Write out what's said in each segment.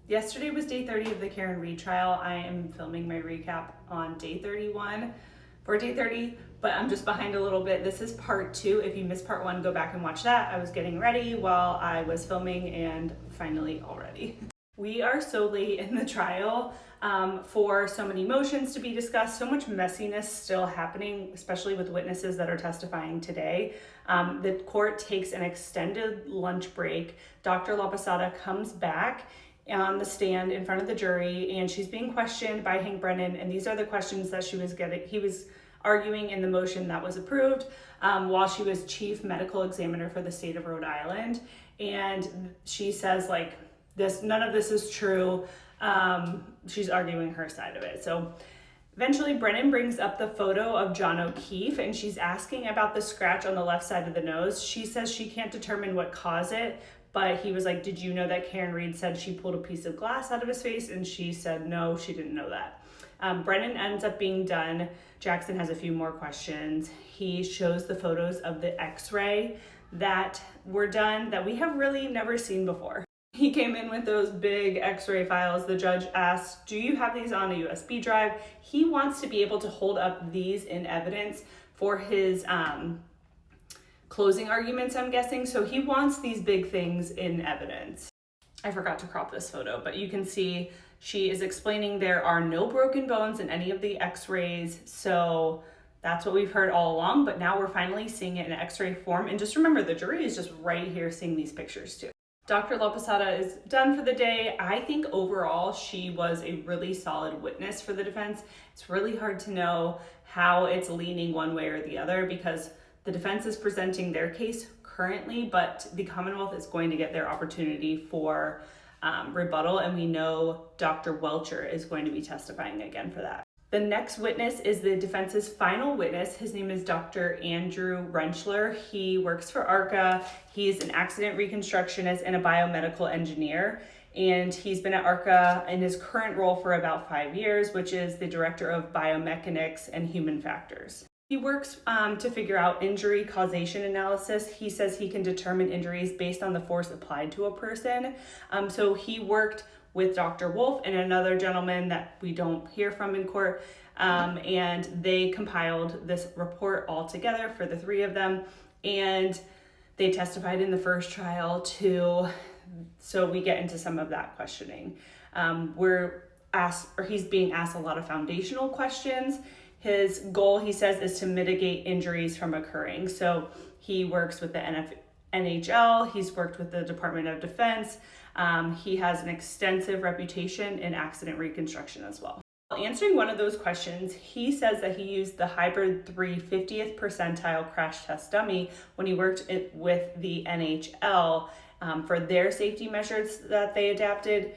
Yesterday was day 30 of the Karen Read trial. I am filming my recap on day 31 for day 30, but I'm just behind a little bit. This is part 2. If you missed part 1, go back and watch that. I was getting ready while I was filming and finally all ready. We are so late in the trial for so many motions to be discussed, so much messiness still happening, especially with witnesses that are testifying today. The court takes an extended lunch break. Dr. Lacada comes back on the stand in front of the jury, and she's being questioned by Hank Brennan, and these are the questions that he was arguing in the motion that was approved while she was chief medical examiner for the state of Rhode Island. And she says, like, none of this is true. She's arguing her side of it. So eventually Brennan brings up the photo of John O'Keefe, and she's asking about the scratch on the left side of the nose. She says she can't determine what caused it, but he was like, did you know that Karen Read said she pulled a piece of glass out of his face? And she said, no, she didn't know that. Brennan ends up being done. Jackson has a few more questions. He shows the photos of the x-ray that were done that we have really never seen before. He came in with those big x-ray files. The judge asked, do you have these on a USB drive? He wants to be able to hold up these in evidence for his closing arguments, I'm guessing. So he wants these big things in evidence. I forgot to crop this photo, but you can see she is explaining there are no broken bones in any of the x-rays. So that's what we've heard all along, but now we're finally seeing it in x-ray form. And just remember, the jury is just right here seeing these pictures too. Dr. Lacada is done for the day. I think overall she was a really solid witness for the defense. It's really hard to know how it's leaning one way or the other because the defense is presenting their case currently, but the Commonwealth is going to get their opportunity for rebuttal, and we know Dr. Welcher is going to be testifying again for that. The next witness is the defense's final witness. His name is Dr. Andrew Rentschler. He works for ARCA. He's an accident reconstructionist and a biomedical engineer. And he's been at ARCA in his current role for about 5 years, which is the director of biomechanics and human factors. He works to figure out injury causation analysis. He says he can determine injuries based on the force applied to a person. So he worked with Dr. Wolf and another gentleman that we don't hear from in court. And they compiled this report all together for the three of them. And they testified in the first trial too. So we get into some of that questioning. He's being asked a lot of foundational questions. His goal, he says, is to mitigate injuries from occurring. So he works with the NHL, he's worked with the Department of Defense. He has an extensive reputation in accident reconstruction as well. Answering one of those questions, he says that he used the Hybrid 3 50th percentile crash test dummy when he worked with the NHL for their safety measures that they adapted.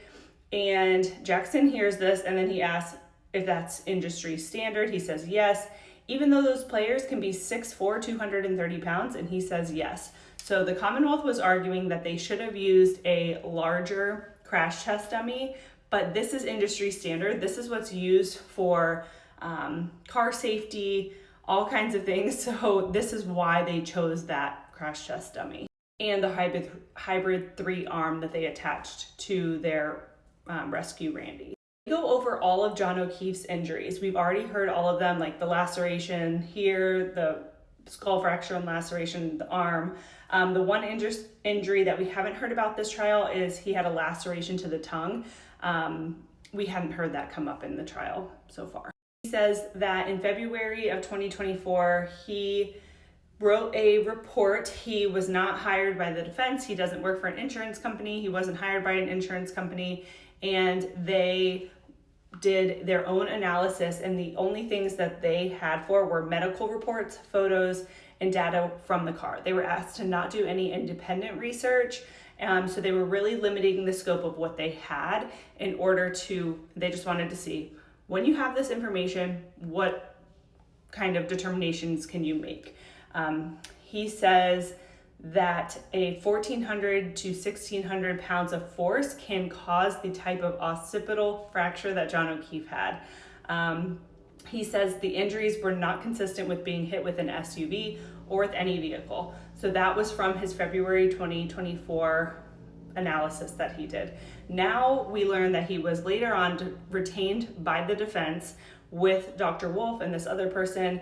And Jackson hears this, and then he asks if that's industry standard. He says yes, even though those players can be 6'4", 230 pounds, and he says yes. So the Commonwealth was arguing that they should have used a larger crash test dummy, but this is industry standard. This is what's used for car safety, all kinds of things. So this is why they chose that crash test dummy and the Hybrid 3 arm that they attached to their rescue Randy. Go over all of John O'Keefe's injuries. We've already heard all of them, like the laceration here, the skull fracture and laceration, the arm. The one injury that we haven't heard about this trial is he had a laceration to the tongue. We hadn't heard that come up in the trial so far. He says that in February of 2024, he wrote a report. He was not hired by the defense. He doesn't work for an insurance company. He wasn't hired by an insurance company. And they did their own analysis, and the only things that they had for were medical reports, photos, and data from the car. They were asked to not do any independent research, so they were really limiting the scope of what they had in order to, they just wanted to see, when you have this information, what kind of determinations can you make? He says that a 1,400 to 1,600 pounds of force can cause the type of occipital fracture that John O'Keefe had. He says the injuries were not consistent with being hit with an SUV or with any vehicle. So that was from his February 2024 analysis that he did. Now we learn that he was later on retained by the defense with Dr. Wolf and this other person.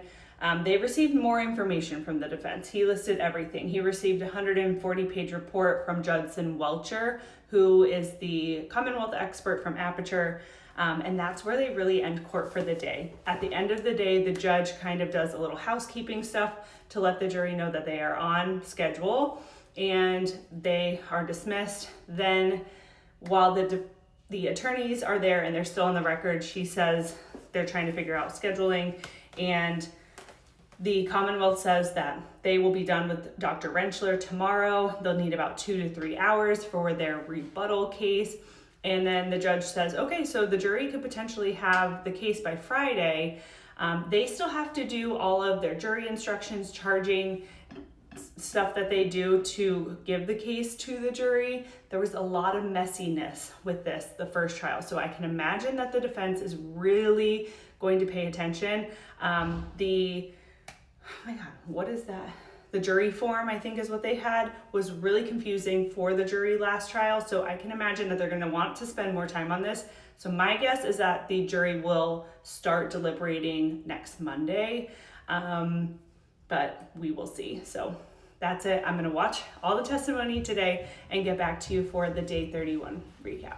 They received more information from the defense. He listed everything. He received a 140-page report from Judson Welcher, who is the Commonwealth expert from Aperture, and that's where they really end court for the day. At the end of the day, the judge kind of does a little housekeeping stuff to let the jury know that they are on schedule and they are dismissed. Then while the attorneys are there and they're still on the record, she says they're trying to figure out scheduling, and the Commonwealth says that they will be done with Dr. Rentschler tomorrow. They'll need about 2 to 3 hours for their rebuttal case. And then the judge says, okay, so the jury could potentially have the case by Friday. They still have to do all of their jury instructions, charging, stuff that they do to give the case to the jury. There was a lot of messiness with this, the first trial. So I can imagine that the defense is really going to pay attention. Oh my God, what is that? The jury form, I think is what they had, was really confusing for the jury last trial. So I can imagine that they're going to want to spend more time on this. So my guess is that the jury will start deliberating next Monday, but we will see. So that's it. I'm going to watch all the testimony today and get back to you for the day 31 recap.